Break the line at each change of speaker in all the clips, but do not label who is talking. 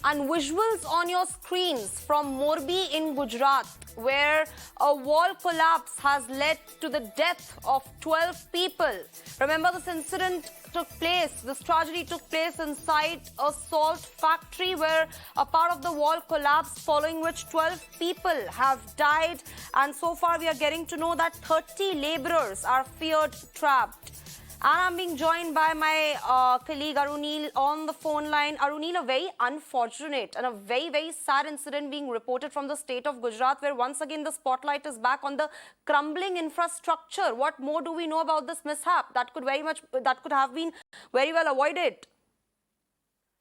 And visuals on your screens from Morbi in Gujarat, where a wall collapse has led to the death of 12 people. Remember, this tragedy took place inside a salt factory where a part of the wall collapsed, following which 12 people have died. And so far, we are getting to know that 30 laborers are feared trapped. And I'm being joined by my colleague Arunil on the phone line. Arunil, a very unfortunate and a very, very sad incident being reported from the state of Gujarat, where once again the spotlight is back on the crumbling infrastructure. What more do we know about this mishap that could have been very well avoided?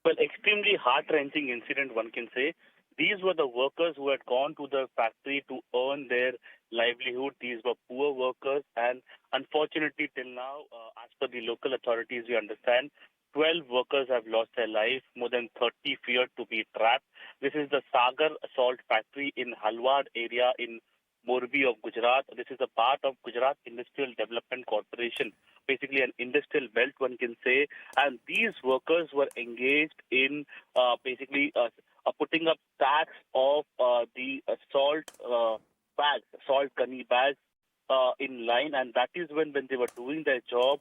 Well, extremely heart-wrenching incident, one can say. These were the workers who had gone to the factory to earn their livelihood. These were poor workers, and unfortunately, till now, as per the local authorities, we understand 12 workers have lost their life. More than 30 feared to be trapped. This is the Sagar salt factory in Halwad area in Morbi of Gujarat. This is a part of Gujarat Industrial Development Corporation, basically an industrial belt, one can say. And these workers were engaged in putting up stacks of the salt bags, salt gunny bags in line. And that is when they were doing their job,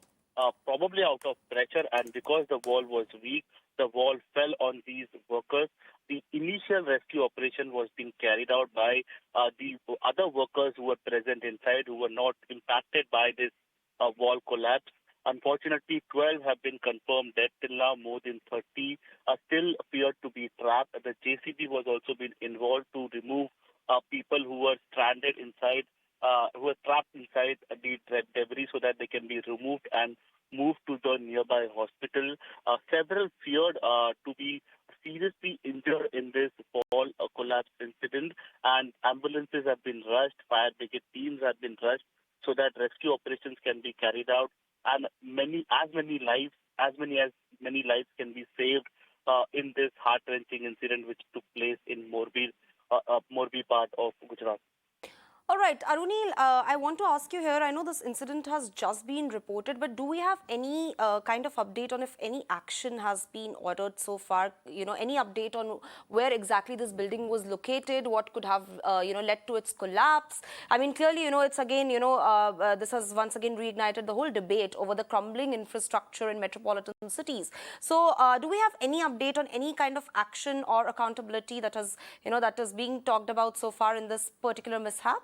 probably out of pressure, and because the wall was weak, the wall fell on these workers. The initial rescue operation was being carried out by the other workers who were present inside, who were not impacted by this wall collapse. Unfortunately, 12 have been confirmed dead till now. More than 30 are still appeared to be trapped. The JCB was also been involved to remove people who were stranded inside, who were trapped inside the debris, so that they can be removed and moved to the nearby hospital. Several feared to be seriously injured in this wall collapse incident, and ambulances have been rushed, fire brigade teams have been rushed, so that rescue operations can be carried out, and many lives can be saved in this heart-wrenching incident which took place in Morbi part of Gujarat.
All right, Arunil, I want to ask you here, I know this incident has just been reported, but do we have any kind of update on if any action has been ordered so far? You know, any update on where exactly this building was located, what could have, led to its collapse? I mean, clearly, it's again, this has once again reignited the whole debate over the crumbling infrastructure in metropolitan cities. So do we have any update on any kind of action or accountability that is being talked about so far in this particular mishap?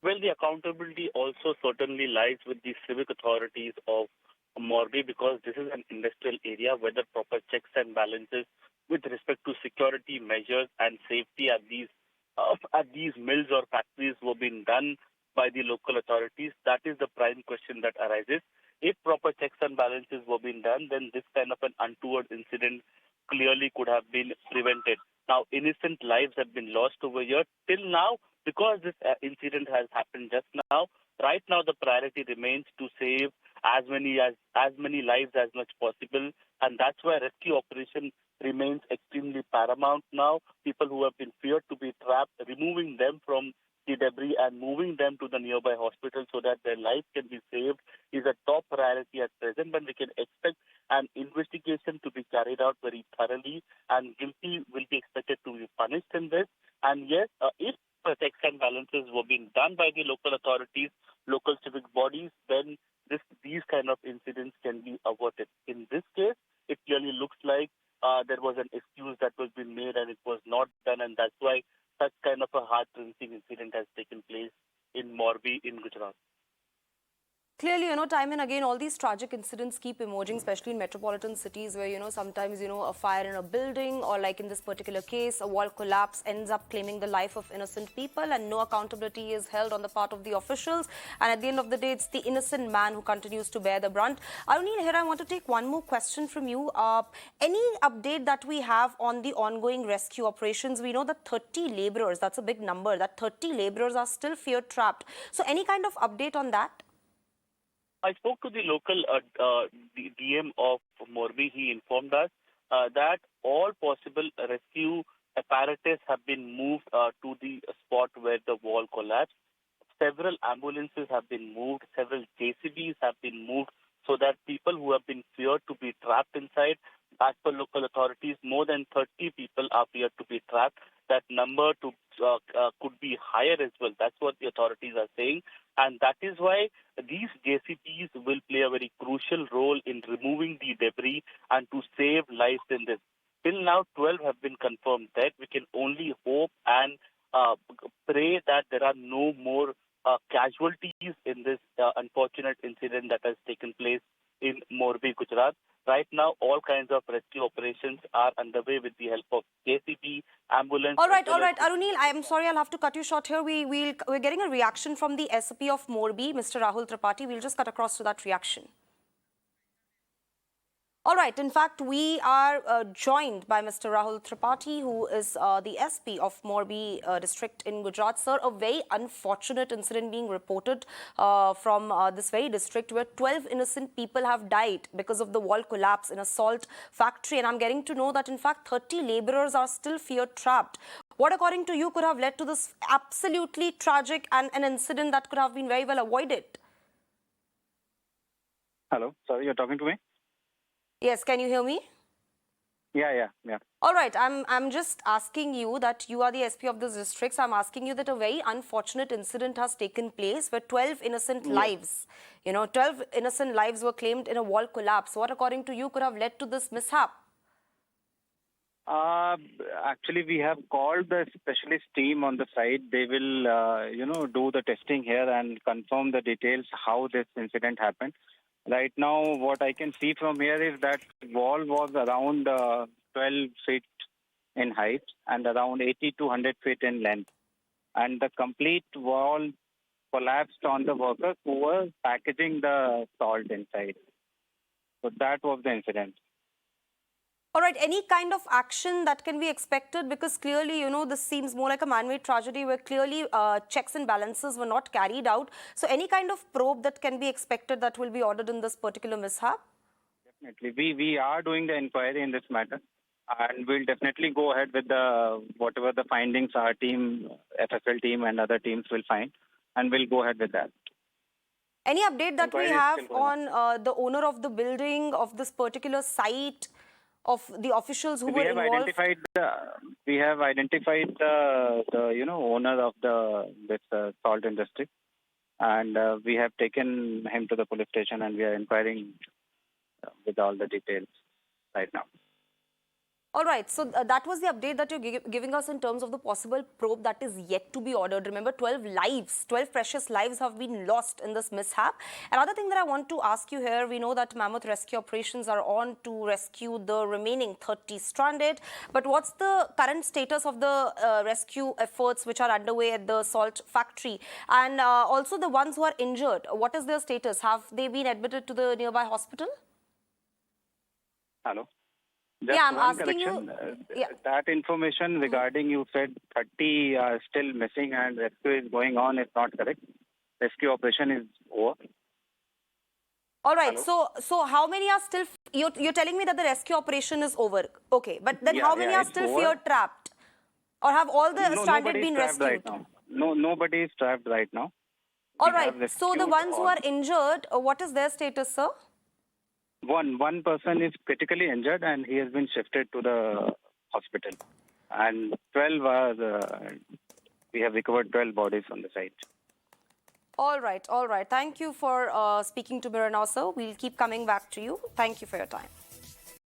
Well, the accountability also certainly lies with the civic authorities of Morbi, because this is an industrial area where the proper checks and balances with respect to security measures and safety at these mills or factories were being done by the local authorities. That is the prime question that arises. If proper checks and balances were being done, then this kind of an untoward incident clearly could have been prevented. Now, innocent lives have been lost over here. Till now, because this incident has happened just now, right now the priority remains to save as many lives as much possible, and that's why rescue operation remains extremely paramount now. People who have been feared to be trapped, removing them from the debris and moving them to the nearby hospital so that their lives can be saved is a top priority at present. But we can expect an investigation to be carried out very thoroughly, and guilty will be expected to be punished in this. And yes, if checks and balances were being done by the local authorities, local civic bodies, then these kind of incidents can be averted. In this case, it clearly looks like there was an excuse that was being made and it was not done, and that's why such kind of a heart-wrenching incident has taken place in Morbi in Gujarat.
Clearly, time and again, all these tragic incidents keep emerging, especially in metropolitan cities where, sometimes, a fire in a building, or like in this particular case, a wall collapse ends up claiming the life of innocent people, and no accountability is held on the part of the officials. And at the end of the day, it's the innocent man who continues to bear the brunt. Arunil, here I want to take one more question from you. Any update that we have on the ongoing rescue operations? We know that 30 laborers, that's a big number, that 30 laborers are still feared trapped. So any kind of update on that?
I spoke to the local DM of Morbi. He informed us that all possible rescue apparatus have been moved to the spot where the wall collapsed. Several ambulances have been moved, several JCBs have been moved, so that people who have been feared to be trapped inside, As per local authorities, more than 30 people are feared to be trapped. That number could be higher as well. That's what the authorities are saying. And that is why these JCBs will play a very crucial role in removing the debris and to save lives in this. Till now, 12 have been confirmed dead. We can only hope and pray that there are no more casualties in this unfortunate incident that has taken place in Morbi, Gujarat. Right now, all kinds of rescue operations are underway with the help of JCB, ambulance.
All right. Arunil, I am sorry, I'll have to cut you short here. We're getting a reaction from the SP of Morbi, Mr. Rahul Tripathi. We'll just cut across to that reaction. All right. In fact, we are joined by Mr. Rahul Tripathi, who is the SP of Morbi district in Gujarat. Sir, a very unfortunate incident being reported from this very district where 12 innocent people have died because of the wall collapse in a salt factory. And I'm getting to know that, in fact, 30 laborers are still feared trapped. What, according to you, could have led to this absolutely tragic and an incident that could have been very well avoided?
Hello. Sorry, you're talking to me?
Yes, can you hear me?
Yeah.
All right, I'm just asking you that you are the SP of this district. So I'm asking you that a very unfortunate incident has taken place where 12 innocent lives, 12 innocent lives were claimed in a wall collapse. What, according to you, could have led to this mishap?
Actually, we have called the specialist team on the site. They will, do the testing here and confirm the details how this incident happened. Right now, what I can see from here is that wall was around 12 feet in height and around 80 to 100 feet in length. And the complete wall collapsed on the workers who were packaging the salt inside. So that was the incident.
All right, any kind of action that can be expected? Because clearly, this seems more like a man-made tragedy where clearly checks and balances were not carried out. So any kind of probe that can be expected that will be ordered in this particular mishap?
Definitely. We are doing the inquiry in this matter. And we'll definitely go ahead with whatever the findings our team, FSL team and other teams will find. And we'll go ahead with that.
Any update that we have on the owner of the building, of this particular site, of the officials who were involved?
We have identified the owner of this salt industry, and we have taken him to the police station, and we are inquiring with all the details right now.
All right, so that was the update that you're giving us in terms of the possible probe that is yet to be ordered. Remember, 12 precious lives have been lost in this mishap. Another thing that I want to ask you here, we know that mammoth rescue operations are on to rescue the remaining 30 stranded. But what's the current status of the rescue efforts which are underway at the salt factory? And also the ones who are injured, what is their status? Have they been admitted to the nearby hospital?
Hello?
I'm asking you.
That information regarding you said 30 are still missing and rescue is going on is not correct. Rescue operation is over.
All right. Hello? So how many are still? You're telling me that the rescue operation is over. Okay, but then how many are still feared trapped, or have all the stranded been rescued?
Right now. No, nobody is trapped right now.
All right. So the ones who are injured, what is their status, sir?
One person is critically injured and he has been shifted to the hospital. And 12 are, we have recovered 12 bodies on the site.
All right. Thank you for speaking to me now, sir. We'll keep coming back to you. Thank you for your time.